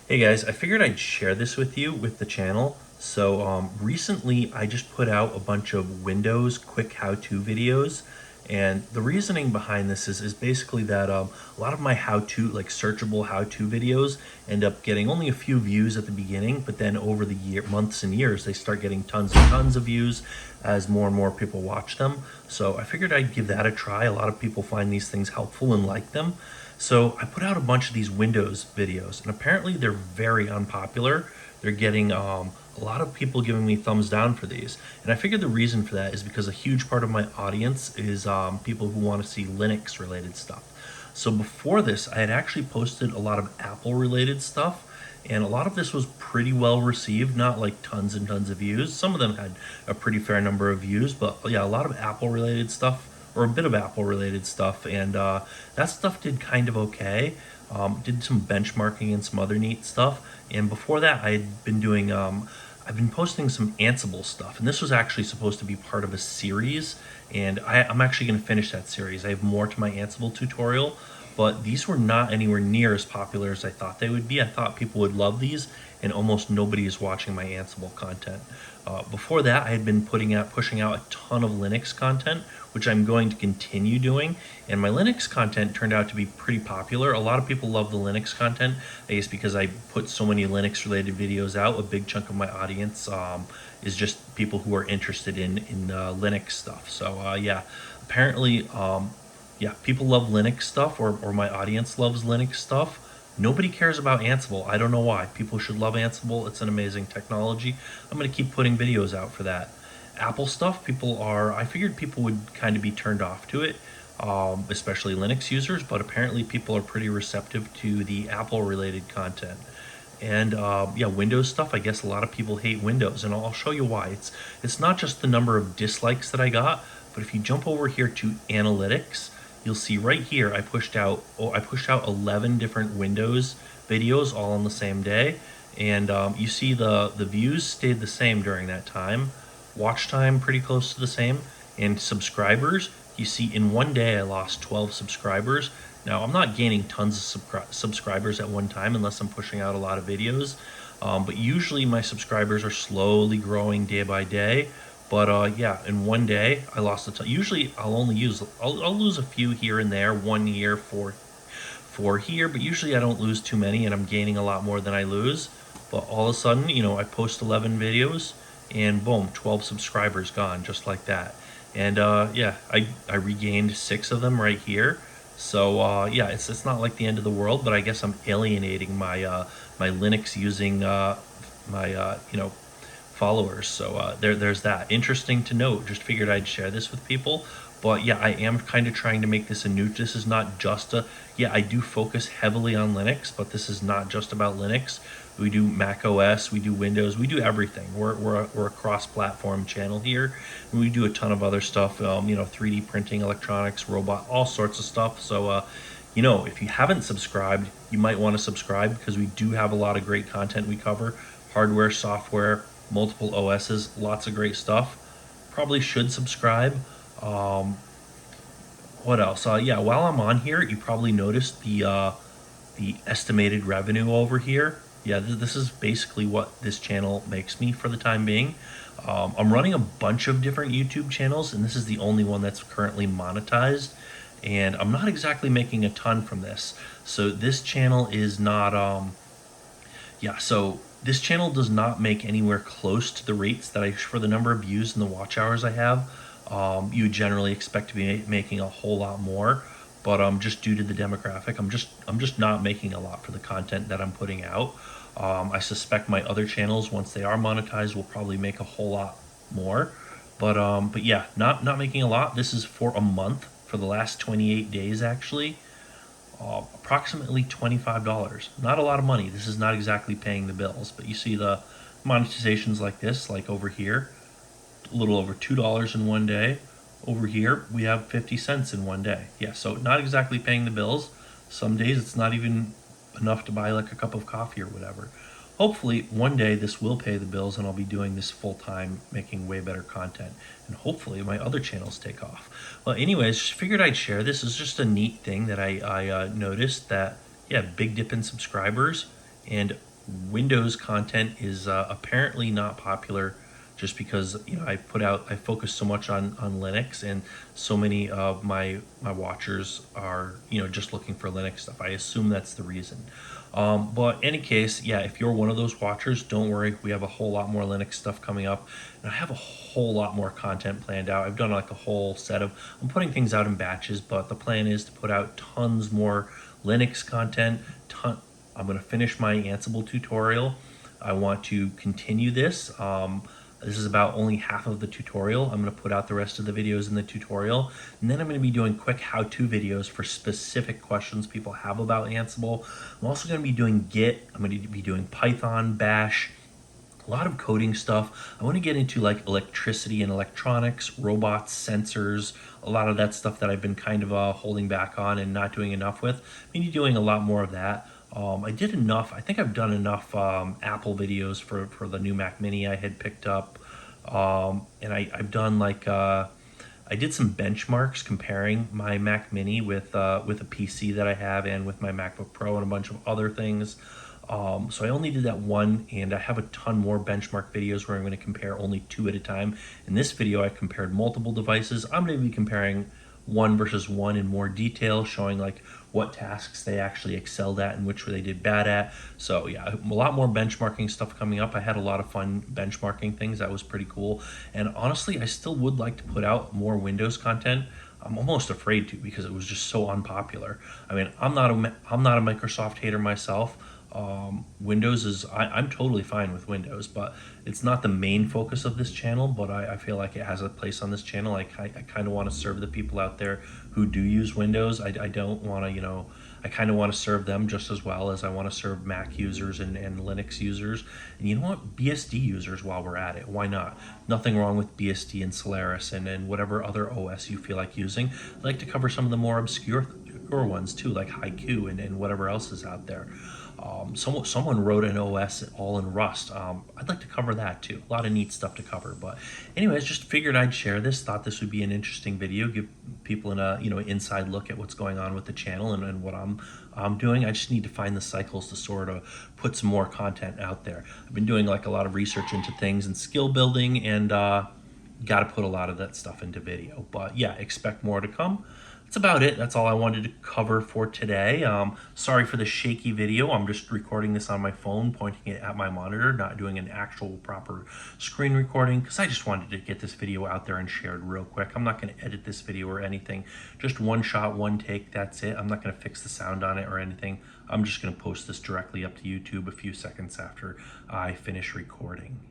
Hey guys, I figured I'd share this with you with the channel. So recently I just put out a bunch of Windows quick how-to videos. And the reasoning behind this is basically that a lot of my how-to, like searchable how-to videos end up getting only a few views at the beginning, but then over the months and years, they start getting tons and tons of views as more and more people watch them. So I figured I'd give that a try. A lot of people find these things helpful and like them. So I put out a bunch of these Windows videos, and apparently they're very unpopular. They're getting a lot of people giving me thumbs down for these. And I figured the reason for that is because a huge part of my audience is people who want to see Linux related stuff. So before this, I had actually posted a lot of Apple related stuff, and a lot of this was pretty well received, not like tons and tons of views. Some of them had a pretty fair number of views, but yeah, a lot of Apple related stuff, or a bit of Apple related stuff, and that stuff did kind of okay. Did some benchmarking and some other neat stuff. And before that, I had been doing I've been posting some Ansible stuff, and this was actually supposed to be part of a series, and I'm actually going to finish that series. I have more to my Ansible tutorial, but these were not anywhere near as popular as I thought they would be. I thought people would love these, and almost nobody is watching my Ansible content. Before that, I had been pushing out a ton of Linux content, which I'm going to continue doing, and my Linux content turned out to be pretty popular. A lot of people love the Linux content, I guess because I put so many Linux related videos out. A big chunk of my audience is just people who are interested in Linux stuff. So yeah, apparently yeah, people love Linux stuff, or my audience loves Linux stuff. Nobody cares about Ansible. I don't know why. People should love Ansible. It's an amazing technology. I'm going to keep putting videos out for that. Apple stuff, I figured people would kind of be turned off to it, especially Linux users, but apparently people are pretty receptive to the Apple related content. And yeah, Windows stuff, I guess a lot of people hate Windows, and I'll show you why. It's not just the number of dislikes that I got, but if you jump over here to analytics, you'll see right here I pushed out 11 different Windows videos all on the same day, and you see the views stayed the same during that time, watch time pretty close to the same, and subscribers, you see in one day I lost 12 subscribers. Now I'm not gaining tons of subscribers at one time unless I'm pushing out a lot of videos, but usually my subscribers are slowly growing day by day. But yeah, in one day I lost a ton. Usually I'll lose a few here and there, one here, four here, but usually I don't lose too many, and I'm gaining a lot more than I lose. But all of a sudden, I post 11 videos, and boom, 12 subscribers gone, just like that. And yeah, I regained 6 of them right here. So yeah, it's not like the end of the world, but I guess I'm alienating my Linux using my followers. So there's that. Interesting to note. Just figured I'd share this with people. But yeah, I am kind of trying to make this a new. This is not just a. Yeah, I do focus heavily on Linux, but this is not just about Linux. We do Mac OS, we do Windows, we do everything. We're a cross-platform channel here, and we do a ton of other stuff. 3D printing, electronics, robot, all sorts of stuff. So if you haven't subscribed, you might want to subscribe, because we do have a lot of great content we cover. Hardware, software, multiple OSs, lots of great stuff. Probably should subscribe. What else? Yeah, while I'm on here, you probably noticed the estimated revenue over here. Yeah, this is basically what this channel makes me for the time being. I'm running a bunch of different YouTube channels, and this is the only one that's currently monetized. And I'm not exactly making a ton from this. So this channel is not, yeah, so this channel does not make anywhere close to the rates that for the number of views and the watch hours I have. You would generally expect to be making a whole lot more, but just due to the demographic, I'm just not making a lot for the content that I'm putting out. I suspect my other channels, once they are monetized, will probably make a whole lot more. But yeah, not making a lot. This is for a month, for the last 28 days actually. Approximately $25. Not a lot of money. This is not exactly paying the bills, but you see the monetizations like this, like over here, a little over $2 in one day. Over here, we have 50 cents in one day. Yeah, so not exactly paying the bills. Some days it's not even enough to buy like a cup of coffee or whatever. Hopefully one day this will pay the bills, and I'll be doing this full time, making way better content, and hopefully my other channels take off. Well, anyways, just figured I'd share this. Is just a neat thing that I noticed, that yeah, big dip in subscribers, and Windows content is apparently not popular, just because I focus so much on Linux, and so many of my watchers are just looking for Linux stuff. I assume that's the reason. But any case, yeah, if you're one of those watchers, don't worry. We have a whole lot more Linux stuff coming up, and I have a whole lot more content planned out. I've done like a whole set of. I'm putting things out in batches, but the plan is to put out tons more Linux content. I'm going to finish my Ansible tutorial. I want to continue this. This is about only half of the tutorial. I'm going to put out the rest of the videos in the tutorial. And then I'm going to be doing quick how-to videos for specific questions people have about Ansible. I'm also going to be doing Git. I'm going to be doing Python, Bash, a lot of coding stuff. I want to get into like electricity and electronics, robots, sensors, a lot of that stuff that I've been kind of holding back on and not doing enough with. I'm going to be doing a lot more of that. I did enough. I think I've done enough Apple videos for the new Mac Mini I had picked up. And I've done like, I did some benchmarks comparing my Mac Mini with a PC that I have and with my MacBook Pro and a bunch of other things. So I only did that one, and I have a ton more benchmark videos where I'm going to compare only two at a time. In this video, I compared multiple devices. I'm going to be comparing one versus one in more detail, showing like what tasks they actually excelled at and which they did bad at. So yeah, a lot more benchmarking stuff coming up. I had a lot of fun benchmarking things. That was pretty cool. And honestly, I still would like to put out more Windows content. I'm almost afraid to, because it was just so unpopular. I mean, I'm not a Microsoft hater myself. Windows is, I'm totally fine with Windows, but it's not the main focus of this channel. But I feel like it has a place on this channel. I kind of want to serve the people out there who do use Windows. I don't want to, I kind of want to serve them just as well as I want to serve Mac users and Linux users. And you know what? BSD users, while we're at it. Why not? Nothing wrong with BSD and Solaris and whatever other OS you feel like using. I'd like to cover some of the more obscure ones too, like Haiku and whatever else is out there. Someone wrote an OS all in Rust. I'd like to cover that too. A lot of neat stuff to cover. But anyways, just figured I'd share this. Thought this would be an interesting video. Give people an inside look at what's going on with the channel and what I'm doing. I just need to find the cycles to sort of put some more content out there. I've been doing like a lot of research into things and skill building, and got to put a lot of that stuff into video. But yeah, expect more to come. That's about it. That's all I wanted to cover for today. Sorry for the shaky video. I'm just recording this on my phone, pointing it at my monitor, not doing an actual proper screen recording, because I just wanted to get this video out there and shared real quick. I'm not going to edit this video or anything. Just one shot, one take, that's it. I'm not going to fix the sound on it or anything. I'm just going to post this directly up to YouTube a few seconds after I finish recording.